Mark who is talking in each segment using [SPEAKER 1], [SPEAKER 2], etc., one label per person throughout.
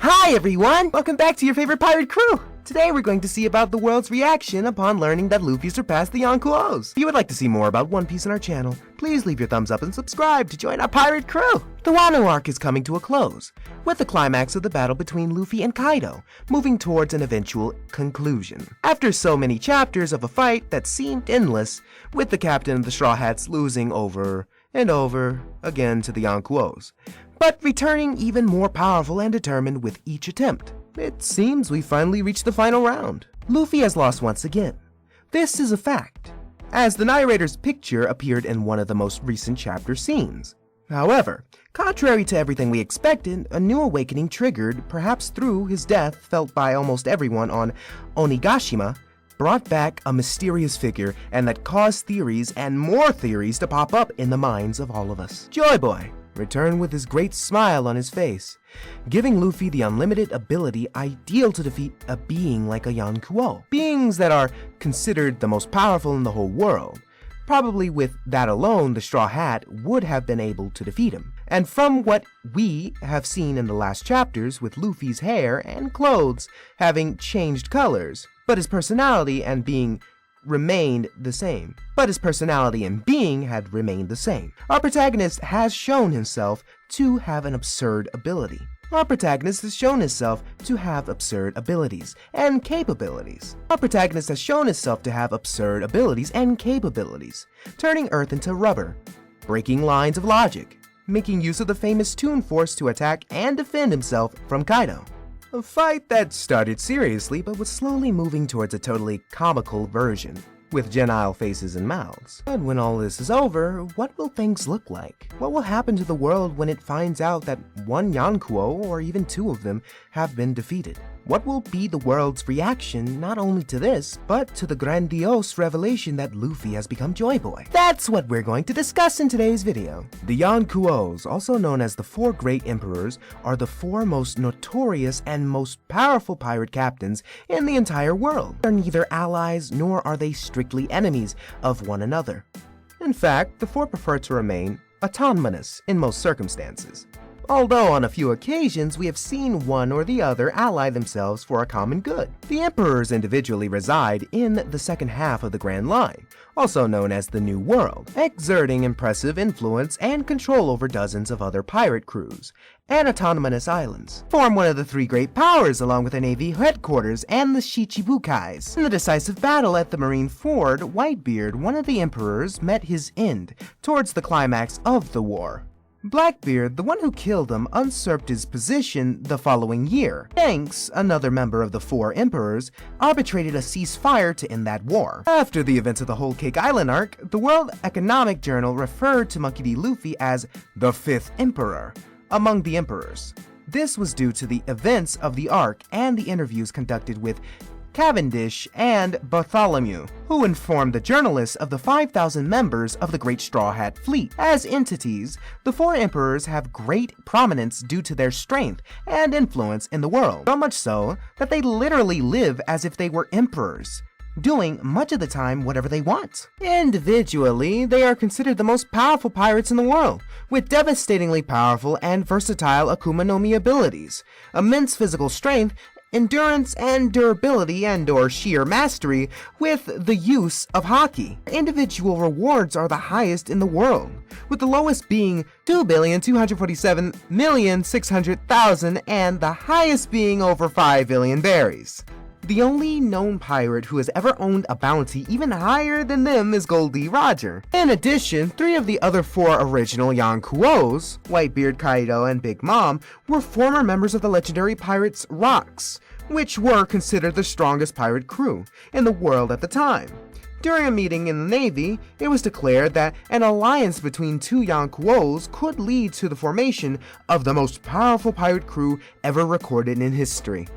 [SPEAKER 1] Hi everyone! Welcome back to your favorite pirate crew! Today we're going to see about the world's reaction upon learning that Luffy surpassed the Yonkos. If you would like to see more about One Piece on our channel, please leave your thumbs up and subscribe to join our pirate crew! The Wano arc is coming to a close, with the climax of the battle between Luffy and Kaido moving towards an eventual conclusion. After so many chapters of a fight that seemed endless, with the captain of the Straw Hats losing over and over again to the Yonkos, but returning even more powerful and determined with each attempt. It seems we finally reached the final round. Luffy has lost once again. This is a fact, as the narrator's picture appeared in one of the most recent chapter scenes. However, contrary to everything we expected, a new awakening triggered, perhaps through his death felt by almost everyone on Onigashima, brought back a mysterious figure and that caused theories and more theories to pop up in the minds of all of us. Joy Boy returned with his great smile on his face, giving Luffy the unlimited ability ideal to defeat a being like a Yonko, beings that are considered the most powerful in the whole world. Probably with that alone, the Straw Hat would have been able to defeat him. And from what we have seen in the last chapters, with Luffy's hair and clothes having changed colors, but his personality and being remained the same. Our protagonist has shown himself to have an absurd ability. Our protagonist has shown himself to have absurd abilities and capabilities. Turning Earth into rubber, breaking lines of logic, making use of the famous Toon Force to attack and defend himself from Kaido. A fight that started seriously but was slowly moving towards a totally comical version, with genial faces and mouths. And when all this is over, what will things look like? What will happen to the world when it finds out that one Yonko, or even two of them, have been defeated? What will be the world's reaction not only to this, but to the grandiose revelation that Luffy has become Joy Boy? That's what we're going to discuss in today's video. The Yonkos, also known as the Four Great Emperors, are the four most notorious and most powerful pirate captains in the entire world. They are neither allies nor are they strictly enemies of one another. In fact, the four prefer to remain autonomous in most circumstances, although on a few occasions we have seen one or the other ally themselves for a common good. The emperors individually reside in the second half of the Grand Line, also known as the New World, exerting impressive influence and control over dozens of other pirate crews and autonomous islands, form one of the three great powers along with the Navy headquarters and the Shichibukais. In the decisive battle at the Marine Ford, Whitebeard, one of the emperors, met his end towards the climax of the war. Blackbeard, the one who killed him, usurped his position the following year. Shanks, another member of the four emperors, arbitrated a ceasefire to end that war. After the events of the Whole Cake Island arc, the World Economic Journal referred to Monkey D. Luffy as the fifth emperor among the emperors. This was due to the events of the arc and the interviews conducted with Cavendish and Bartholomew, who informed the journalists of the 5,000 members of the Great Straw Hat Fleet. As entities, the four emperors have great prominence due to their strength and influence in the world, so much so that they literally live as if they were emperors, doing much of the time whatever they want. Individually, they are considered the most powerful pirates in the world, with devastatingly powerful and versatile Akuma no Mi abilities, immense physical strength, endurance and durability and/or sheer mastery with the use of haki. Individual rewards are the highest in the world, with the lowest being 2,247,600,000 and the highest being over 5 billion berries. The only known pirate who has ever owned a bounty even higher than them is Goldie Roger. In addition, three of the other four original Yonkos, Whitebeard, Kaido, and Big Mom, were former members of the legendary pirates Rocks, which were considered the strongest pirate crew in the world at the time. During a meeting in the Navy, it was declared that an alliance between two Yonkos could lead to the formation of the most powerful pirate crew ever recorded in history,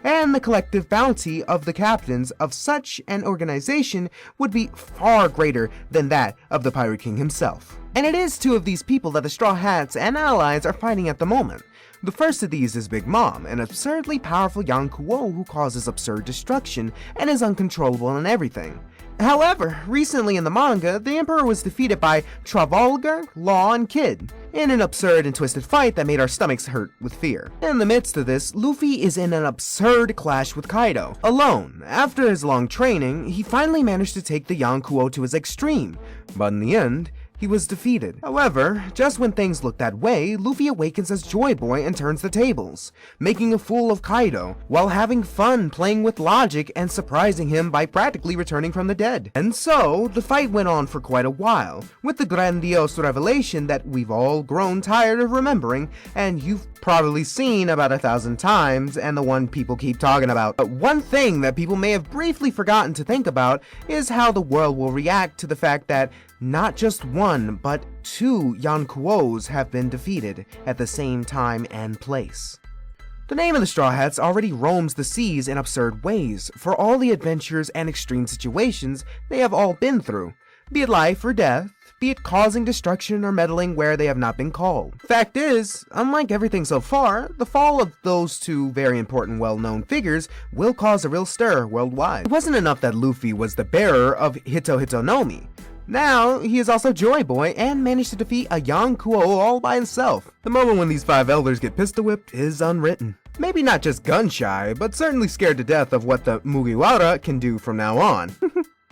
[SPEAKER 1] and the collective bounty of the captains of such an organization would be far greater than that of the Pirate King himself. And it is two of these people that the Straw Hats and allies are fighting at the moment, The first of these is Big Mom, an absurdly powerful Yonko who causes absurd destruction and is uncontrollable in everything. However, recently in the manga, the Emperor was defeated by Trafalgar, Law, and Kid, in an absurd and twisted fight that made our stomachs hurt with fear. In the midst of this, Luffy is in an absurd clash with Kaido. Alone, after his long training, he finally managed to take the Yonko to his extreme, but in the end, he was defeated. However, just when things look that way, Luffy awakens as Joy Boy and turns the tables, making a fool of Kaido, while having fun playing with logic and surprising him by practically returning from the dead. And so, the fight went on for quite a while, with the grandiose revelation that we've all grown tired of remembering, and you've probably seen about 1,000 times, and the one people keep talking about. But one thing that people may have briefly forgotten to think about is how the world will react to the fact that not just one, but 2 Yonkos have been defeated at the same time and place. The name of the Straw Hats already roams the seas in absurd ways for all the adventures and extreme situations they have all been through, be it life or death, be it causing destruction or meddling where they have not been called. Fact is, unlike everything so far, the fall of those 2 very important well-known figures will cause a real stir worldwide. It wasn't enough that Luffy was the bearer of Hito Hito no Mi. Now, he is also Joy Boy and managed to defeat a Yonko all by himself. The moment when these 5 elders get pistol whipped is unwritten. Maybe not just gun shy, but certainly scared to death of what the Mugiwara can do from now on.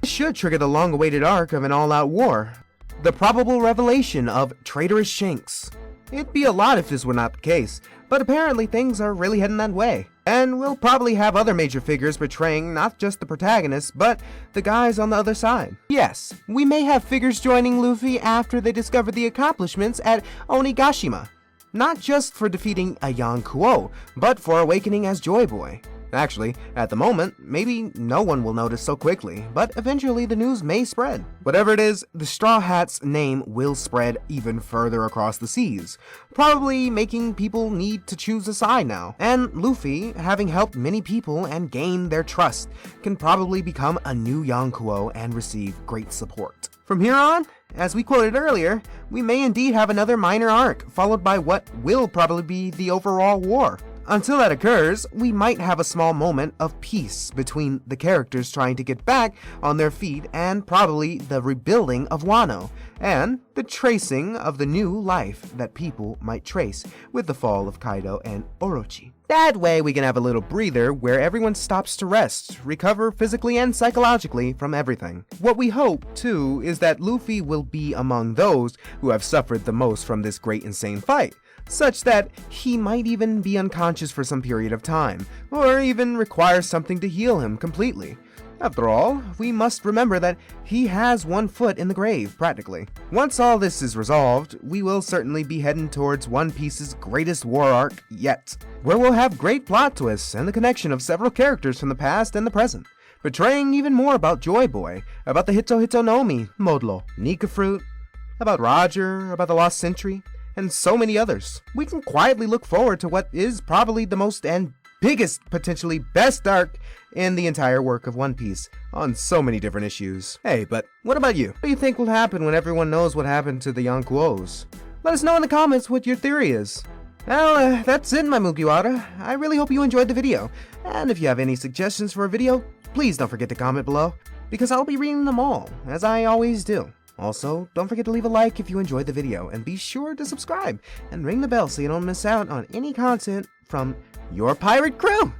[SPEAKER 1] This should trigger the long-awaited arc of an all-out war. The probable revelation of traitorous Shanks. It'd be a lot if this were not the case, but apparently things are really heading that way. And we'll probably have other major figures portraying not just the protagonists, but the guys on the other side. Yes, we may have figures joining Luffy after they discover the accomplishments at Onigashima. Not just for defeating a Yonko, but for awakening as Joy Boy. Actually, at the moment, maybe no one will notice so quickly, but eventually the news may spread. Whatever it is, the Straw Hats' name will spread even further across the seas, probably making people need to choose a side now. And Luffy, having helped many people and gained their trust, can probably become a new Yonko and receive great support. From here on, as we quoted earlier, we may indeed have another minor arc, followed by what will probably be the overall war. Until that occurs, we might have a small moment of peace between the characters trying to get back on their feet and probably the rebuilding of Wano, and the tracing of the new life that people might trace with the fall of Kaido and Orochi. That way we can have a little breather where everyone stops to rest, recover physically and psychologically from everything. What we hope, too, is that Luffy will be among those who have suffered the most from this great insane fight, such that he might even be unconscious for some period of time, or even require something to heal him completely. After all, we must remember that he has one foot in the grave, practically. Once all this is resolved, we will certainly be heading towards One Piece's greatest war arc yet, where we'll have great plot twists and the connection of several characters from the past and the present, portraying even more about Joy Boy, about the Hito Hito no Mi, Modlo, Nika Fruit, about Roger, about the Lost Century, and so many others. We can quietly look forward to what is probably the most and biggest, potentially best arc in the entire work of One Piece on so many different issues. Hey, but what about you? What do you think will happen when everyone knows what happened to the Yonkos? Let us know in the comments what your theory is. Well, that's it, my Mugiwara. I really hope you enjoyed the video, and if you have any suggestions for a video, please don't forget to comment below, because I'll be reading them all, as I always do. Also, don't forget to leave a like if you enjoyed the video, and be sure to subscribe and ring the bell so you don't miss out on any content from your pirate crew!